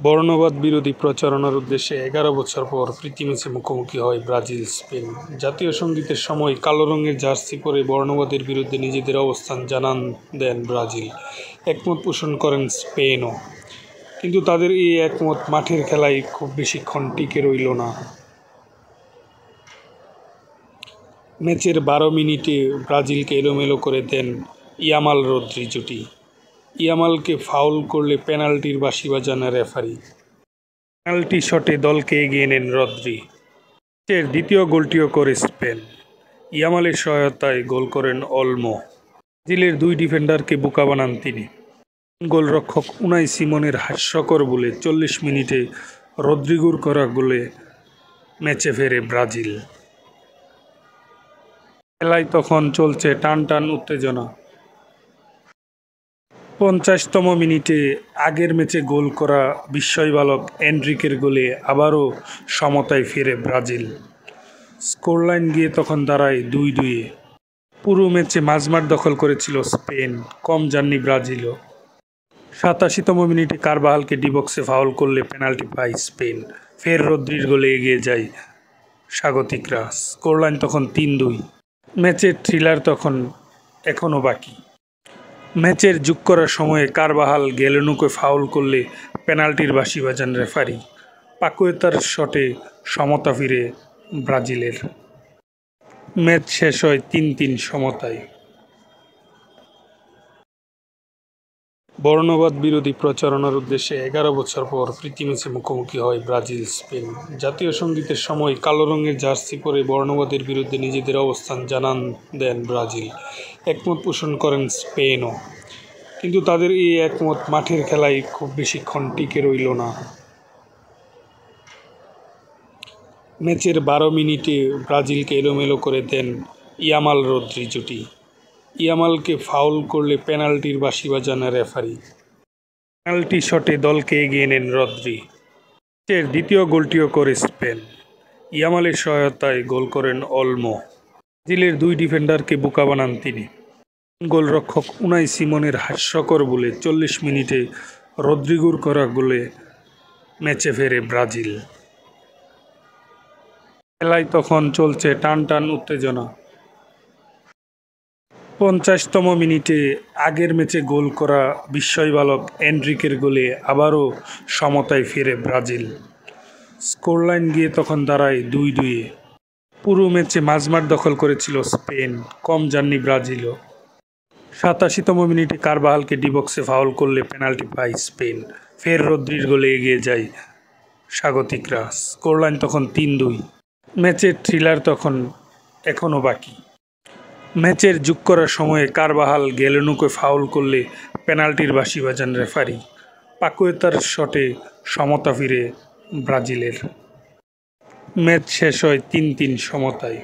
বর্ণবাদ বিরোধী প্রচারণার উদ্দেশ্যে ১১ বছর পর প্রীতি ম্যাচে মুখোমুখি হয় ব্রাজিল স্পেন। জাতীয় সংগীতের সময় কালো রঙের জার্সি পরে বর্ণবাদের বিরুদ্ধে নিজেদের অবস্থান জানান দেন ব্রাজিল। একমত পোষণ করেন স্পেনও, কিন্তু তাদের এই একমত মাঠের খেলায় খুব বেশিক্ষণ টিকে রইল না। ম্যাচের ১২ মিনিটে ব্রাজিলকে এলোমেলো করে দেন ইয়ামাল রদ্রি জুটি। ইয়ামালকে ফাউল করলে পেনাল্টির বাঁশি বাজান রেফারি। পেনাল্টি শটে দলকে এগিয়ে নেন রদ্রি। ম্যাচের দ্বিতীয় গোলটিও করে স্পেন। ইয়ামালের সহায়তায় গোল করেন অলমো। ব্রাজিলের দুই ডিফেন্ডারকে বোকা বানান তিনি। গোলরক্ষক উনাই সিমনের হাস্যকর বলে ৪০ মিনিটে রদ্রিগোর করা গোলে ম্যাচে ফেরে ব্রাজিল। খেলায় তখন চলছে টান টান উত্তেজনা। ৫০তম মিনিটে আগের ম্যাচে গোল করা বিস্ময় বালক এনরিকের গোলে আবারও সমতায় ফেরে ব্রাজিল। স্কোরলাইন গিয়ে তখন দাঁড়ায় ২-২-এ। পুরো ম্যাচে মাঝমাঠ দখল করেছিল স্পেন, কম যাননি ব্রাজিলও। ৮৭তম মিনিটে কারবাহালকে ডি-বক্সে ফাউল করলে পেনাল্টি পায় স্পেন। ফের রদ্রির গোলে এগিয়ে যায় স্বাগতিকরা। স্কোরলাইন তখন ৩-২। ম্যাচের থ্রিলার তখন এখনও বাকি। ম্যাচের যোগ করার সময়ে কারবাহাল গেলেনুকে ফাউল করলে পেনাল্টির বাঁশি বাজান রেফারি। পাকুয়েতার শটে সমতা ফিরে ব্রাজিলের। ম্যাচ শেষ হয় ৩-৩ সমতায়। বর্ণবাদ বিরোধী প্রচারণার উদ্দেশ্যে ১১ বছর পর প্রীতি ম্যাচে মুখোমুখি হয় ব্রাজিল স্পেন। জাতীয় সংগীতের সময় কালো রঙের জার্সি পরে বর্ণবাদের বিরুদ্ধে নিজেদের অবস্থান জানান দেন ব্রাজিল। একমত পোষণ করেন স্পেনও, কিন্তু তাদের এই একমত মাঠের খেলায় খুব বেশিক্ষণ টিকে রইল না। ম্যাচের ১২ মিনিটে ব্রাজিলকে এলোমেলো করে দেন ইয়ামাল রদ্রি জুটি। ইয়ামালকে ফাউল করলে পেনাল্টির বাঁশি বাজান রেফারি। পেনাল্টি শটে দলকে এগিয়ে নেন রদ্রি। ম্যাচের দ্বিতীয় গোলটিও করে স্পেন। ইয়ামালের সহায়তায় গোল করেন অলমো। ব্রাজিলের দুই ডিফেন্ডারকে বোকা বানান তিনি। গোলরক্ষক উনাই সিমনের হাস্যকর বলে ৪০ মিনিটে রদ্রিগোর করা গোলে ম্যাচে ফেরে ব্রাজিল। খেলায় তখন চলছে টান টান উত্তেজনা। ৫০তম মিনিটে আগের ম্যাচে গোল করা বিস্ময় বালক এনরিকের গোলে আবারও সমতায় ফেরে ব্রাজিল। স্কোরলাইন গিয়ে তখন দাঁড়ায় ২-২-এ। পুরো ম্যাচে মাঝমাঠ দখল করেছিল স্পেন, কম যাননি ব্রাজিলও। ৮৭তম মিনিটে কারবাহালকে ডি-বক্সে ফাউল করলে পেনাল্টি পায় স্পেন। ফের রদ্রির গোলে এগিয়ে যায় স্বাগতিকরা। স্কোরলাইন তখন ৩-২। ম্যাচের থ্রিলার তখন এখনও বাকি। ম্যাচের যোগ করার সময়ে কারবাহাল গেলেনুকে ফাউল করলে পেনাল্টির বাঁশি বাজান রেফারি। পাকুয়েতার শটে সমতা ফিরে ব্রাজিলের। ম্যাচ শেষ হয় ৩-৩ সমতায়।